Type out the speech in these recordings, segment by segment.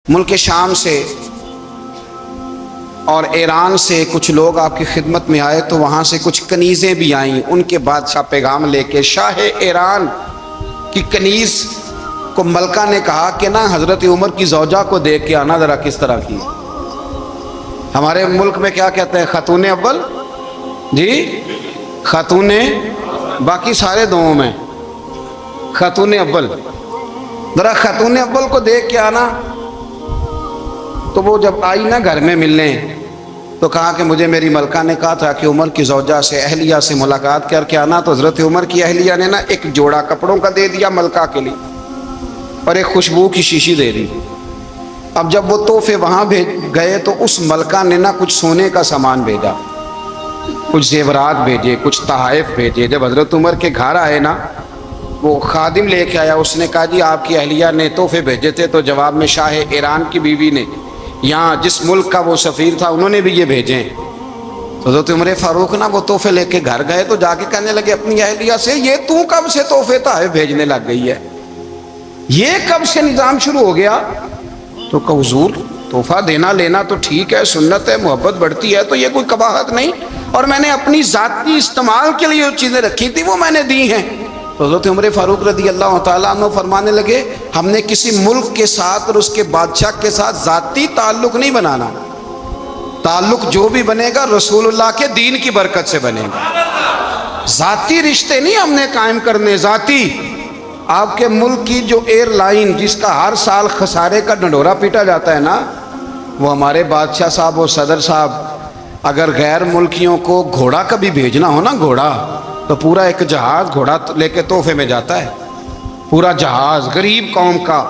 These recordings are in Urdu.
ملک شام سے اور ایران سے کچھ لوگ آپ کی خدمت میں آئے تو وہاں سے کچھ کنیزیں بھی آئیں، ان کے بادشاہ پیغام لے کے شاہ ایران کی کنیز کو ملکہ نے کہا کہ نا حضرت عمر کی زوجہ کو دیکھ کے آنا ذرا کس طرح کی. ہمارے ملک میں کیا کہتے ہیں؟ خاتون اول، جی خاتون، باقی سارے دوؤں میں خاتون اول، ذرا خاتون اول کو دیکھ کے آنا. تو وہ جب آئی نا گھر میں ملنے تو کہا کہ مجھے میری ملکہ نے کہا تھا کہ عمر کی زوجہ سے، اہلیہ سے ملاقات کر کے آنا. تو حضرت عمر کی اہلیہ نے نا ایک جوڑا کپڑوں کا دے دیا ملکہ کے لیے اور ایک خوشبو کی شیشی دے دی. اب جب وہ تحفے وہاں گئے تو اس ملکہ نے نا کچھ سونے کا سامان بھیجا، کچھ زیورات بھیجے، کچھ تحائف بھیجے. جب حضرت عمر کے گھر آئے نا وہ خادم لے کے آیا، اس نے کہا جی آپ کی اہلیہ نے تحفے بھیجے تھے. تو جواب میں شاہ ایران کی بیوی نے، یہاں جس ملک کا وہ سفیر تھا، انہوں نے بھی یہ بھیجے. تو حضرت عمر فاروق نا وہ تحفے لے کے گھر گئے تو جا کے کہنے لگے اپنی اہلیہ سے، یہ تو کب سے تحفے تحائف بھیجنے لگ گئی ہے؟ یہ کب سے نظام شروع ہو گیا؟ تو کہ حضور تحفہ دینا لینا تو ٹھیک ہے، سنت ہے، محبت بڑھتی ہے، تو یہ کوئی قباحت نہیں، اور میں نے اپنی ذاتی استعمال کے لیے جو چیزیں رکھی تھی وہ میں نے دی ہیں. تو حضرت عمر فاروق رضی اللہ تعالیٰ عنہ فرمانے لگے ہم نے کسی ملک کے ساتھ اور اس کے بادشاہ کے ساتھ ذاتی تعلق نہیں بنانا، تعلق جو بھی بنے گا رسول اللہ کے دین کی برکت سے بنے گا. ذاتی رشتے نہیں ہم نے قائم کرنے. ذاتی آپ کے ملک کی جو ایئر لائن جس کا ہر سال خسارے کا ڈنڈورا پیٹا جاتا ہے نا، وہ ہمارے بادشاہ صاحب اور صدر صاحب اگر غیر ملکیوں کو گھوڑا کبھی بھیجنا ہو نا، گھوڑا، تو پورا ایک جہاز گھوڑا لے کے تحفے میں جاتا ہے. پورا جہاز غریب قوم کا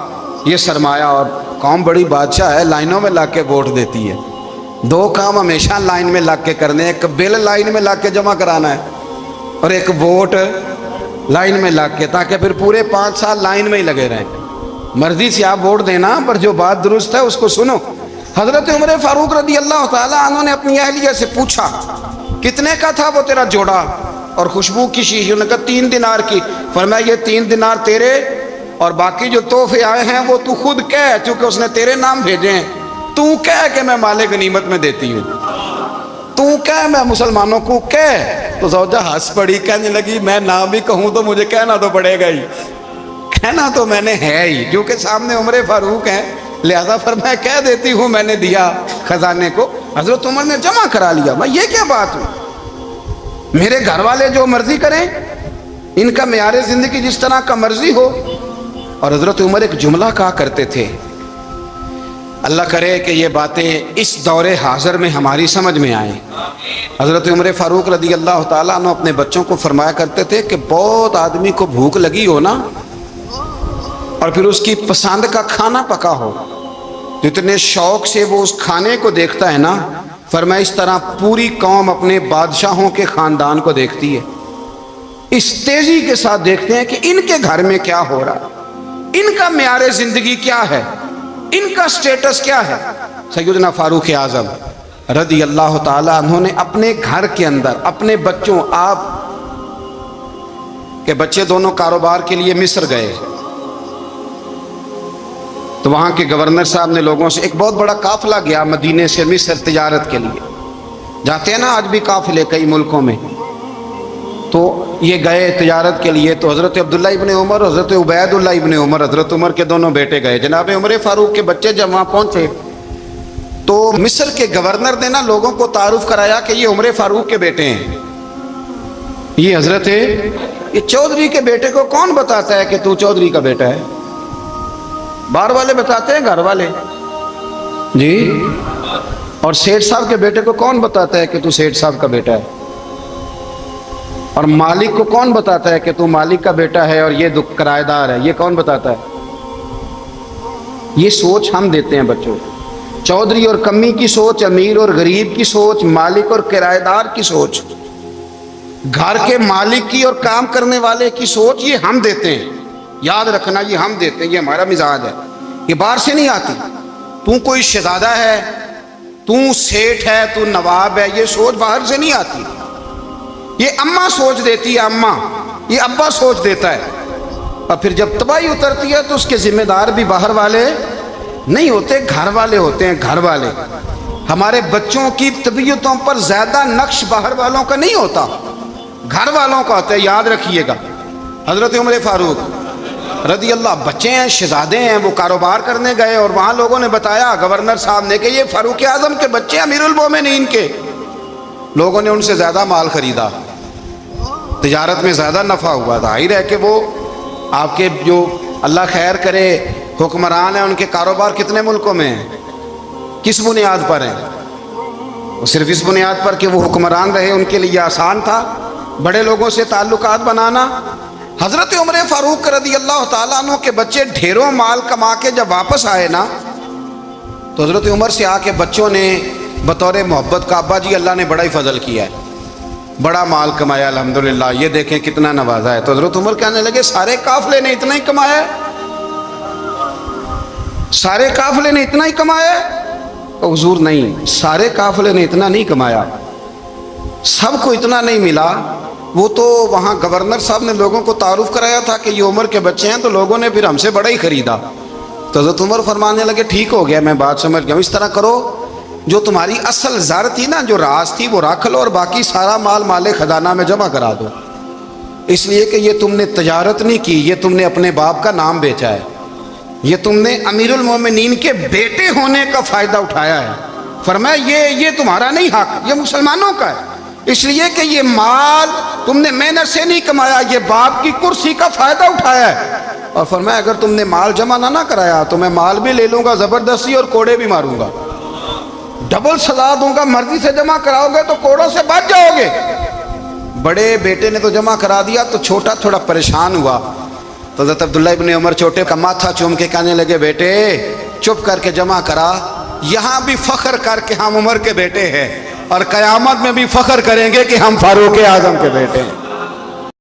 یہ سرمایہ، اور قوم بڑی بادشاہ ہے، لائنوں میں لگ کے ووٹ دیتی ہے. دو کام ہمیشہ لائن میں لگ کے کرنے، ایک بل لائن میں لگ کے جمع کرانا ہے اور ایک ووٹ لائن میں لگ کے، تاکہ پھر پورے 5 سال لائن میں ہی لگے رہیں. مرضی سے آپ ووٹ دینا، پر جو بات درست ہے اس کو سنو. حضرت عمر فاروق رضی اللہ تعالیٰ عنہ نے اپنی اہلیہ سے پوچھا کتنے کا تھا وہ تیرا جوڑا اور خوشبو کی شیشی؟ انہوں نے کہا 3 دینار کی. فرمایا یہ 3 دینار تیرے، اور باقی جو تحفے آئے ہیں وہ تو خود کہہ، چونکہ اس نے تیرے نام بھیجے ہیں، تو کہہ کہ میں مال غنیمت میں دیتی ہوں، تو کہہ میں مسلمانوں کو کہہ. تو زوجہ ہنس پڑی، کہنے لگی میں نہ بھی کہوں تو مجھے کہنا تو پڑے گا ہی، کہنا تو میں نے ہے ہی، کیونکہ سامنے عمر فاروق ہیں، لہذا فرمایا کہہ دیتی ہوں میں نے دیا خزانے کو. حضرت عمر نے جمع کرا لیا. میں یہ کیا بات ہوئی؟ میرے گھر والے جو مرضی کریں، ان کا معیار زندگی جس طرح کا مرضی ہو. اور حضرت عمر ایک جملہ کہا کرتے تھے، اللہ کرے کہ یہ باتیں اس دور حاضر میں ہماری سمجھ میں آئیں. حضرت عمر فاروق رضی اللہ تعالیٰ عنہ اپنے بچوں کو فرمایا کرتے تھے کہ بہت آدمی کو بھوک لگی ہو نا، اور پھر اس کی پسند کا کھانا پکا ہو، جتنے شوق سے وہ اس کھانے کو دیکھتا ہے نا، فرمایا اس طرح پوری قوم اپنے بادشاہوں کے خاندان کو دیکھتی ہے، اس تیزی کے ساتھ دیکھتے ہیں کہ ان کے گھر میں کیا ہو رہا، ان کا معیار زندگی کیا ہے، ان کا سٹیٹس کیا ہے. سیدنا فاروق اعظم رضی اللہ تعالیٰ عنہ نے اپنے گھر کے اندر اپنے بچوں، آپ کے بچے دونوں کاروبار کے لیے مصر گئے تو وہاں کے گورنر صاحب نے لوگوں سے، ایک بہت بڑا قافلہ گیا مدینے سے مصر تجارت کے لیے، جاتے ہیں نا آج بھی قافلے کئی ملکوں میں، تو یہ گئے تجارت کے لیے. تو حضرت عبداللہ ابن عمر، حضرت عبید اللہ ابن عمر، حضرت عمر کے دونوں بیٹے گئے. جناب عمر فاروق کے بچے جب وہاں پہنچے تو مصر کے گورنر نے نا لوگوں کو تعارف کرایا کہ یہ عمر فاروق کے بیٹے ہیں. یہ حضرت یہ چودھری کے بیٹے کو کون بتاتا ہے کہ تو چودھری کا بیٹا ہے؟ باہر والے بتاتے ہیں، گھر والے جی. اور سیٹھ صاحب کے بیٹے کو کون بتاتا ہے کہ تو سیٹھ صاحب کا بیٹا ہے؟ اور مالک کو کون بتاتا ہے کہ تو مالک کا بیٹا ہے اور یہ کرایہ دار ہے؟ یہ کون بتاتا ہے؟ یہ سوچ ہم دیتے ہیں بچوں کو. چودھری اور کمی کی سوچ، امیر اور غریب کی سوچ، مالک اور کرایہ دار کی سوچ، گھر کے مالک کی اور کام کرنے والے کی سوچ، یہ ہم دیتے ہیں. یاد رکھنا یہ ہم دیتے ہیں، یہ ہمارا مزاج ہے، یہ باہر سے نہیں آتی. تو کوئی شہزادہ ہے، تو سیٹھ ہے، تو نواب ہے، یہ سوچ باہر سے نہیں آتی. یہ اماں سوچ دیتی ہے، اماں، یہ ابا سوچ دیتا ہے. اور پھر جب تباہی اترتی ہے تو اس کے ذمہ دار بھی باہر والے نہیں ہوتے، گھر والے ہوتے ہیں، گھر والے. ہمارے بچوں کی طبیعتوں پر زیادہ نقش باہر والوں کا نہیں ہوتا، گھر والوں کا ہوتا ہے. یاد رکھیے گا. حضرت عمر فاروق رضی اللہ، بچے ہیں، شہزادے ہیں، وہ کاروبار کرنے گئے اور وہاں لوگوں نے بتایا گورنر صاحب نے کہ یہ فاروق اعظم کے بچے امیر المومنین کے. لوگوں نے ان سے زیادہ مال خریدا، تجارت میں زیادہ نفع ہوا. ظاہر ہے کہ وہ آپ کے جو اللہ خیر کرے حکمران ہیں، ان کے کاروبار کتنے ملکوں میں ہیں، کس بنیاد پر ہیں؟ وہ صرف اس بنیاد پر کہ وہ حکمران رہے، ان کے لیے آسان تھا بڑے لوگوں سے تعلقات بنانا. حضرت عمر فاروق رضی اللہ تعالیٰ عنہ کے بچے ڈھیروں مال کما کے جب واپس آئے نا، تو حضرت عمر سے آ کے بچوں نے بطور محبت کا، ابا جی اللہ نے بڑا ہی فضل کیا ہے، بڑا مال کمایا الحمدللہ، یہ دیکھیں کتنا نوازا ہے. تو حضرت عمر کہنے لگے سارے قافلے نے اتنا ہی کمایا ہے، سارے قافلے نے اتنا ہی کمایا ہے؟ حضور نہیں، سارے قافلے نے اتنا نہیں کمایا، سب کو اتنا نہیں ملا. وہ تو وہاں گورنر صاحب نے لوگوں کو تعارف کرایا تھا کہ یہ عمر کے بچے ہیں، تو لوگوں نے پھر ہم سے بڑا ہی خریدا. تو حضرت عمر فرمانے لگے ٹھیک ہو گیا، میں بات سمجھ گیا. اس طرح کرو، جو تمہاری اصل زر تھی نا، جو راز تھی، وہ رکھ لو اور باقی سارا مال خزانہ میں جمع کرا دو. اس لیے کہ یہ تم نے تجارت نہیں کی، یہ تم نے اپنے باپ کا نام بیچا ہے، یہ تم نے امیر المومنین کے بیٹے ہونے کا فائدہ اٹھایا ہے. فرمایا یہ تمہارا نہیں حق، یہ مسلمانوں کا ہے. اس لیے کہ یہ مال تم نے محنت سے نہیں کمایا، یہ باپ کی کرسی کا فائدہ اٹھایا ہے. اور فرمایا اگر تم نے مال جمع نہ کرایا تو میں مال بھی لے لوں گا زبردستی اور کوڑے بھی ماروں گا، ڈبل سزا دوں گا. مرضی سے جمع کراؤ گے تو کوڑوں سے بچ جاؤ گے. بڑے بیٹے نے تو جمع کرا دیا، تو چھوٹا تھوڑا پریشان ہوا. تو حضرت عبداللہ ابن عمر چھوٹے کا ماتھا چوم کے کہنے لگے بیٹے چپ کر کے جمع کرا، یہاں بھی فخر کر کے ہم عمر کے بیٹے ہیں، اور قیامت میں بھی فخر کریں گے کہ ہم فاروق اعظم کے بیٹے ہیں.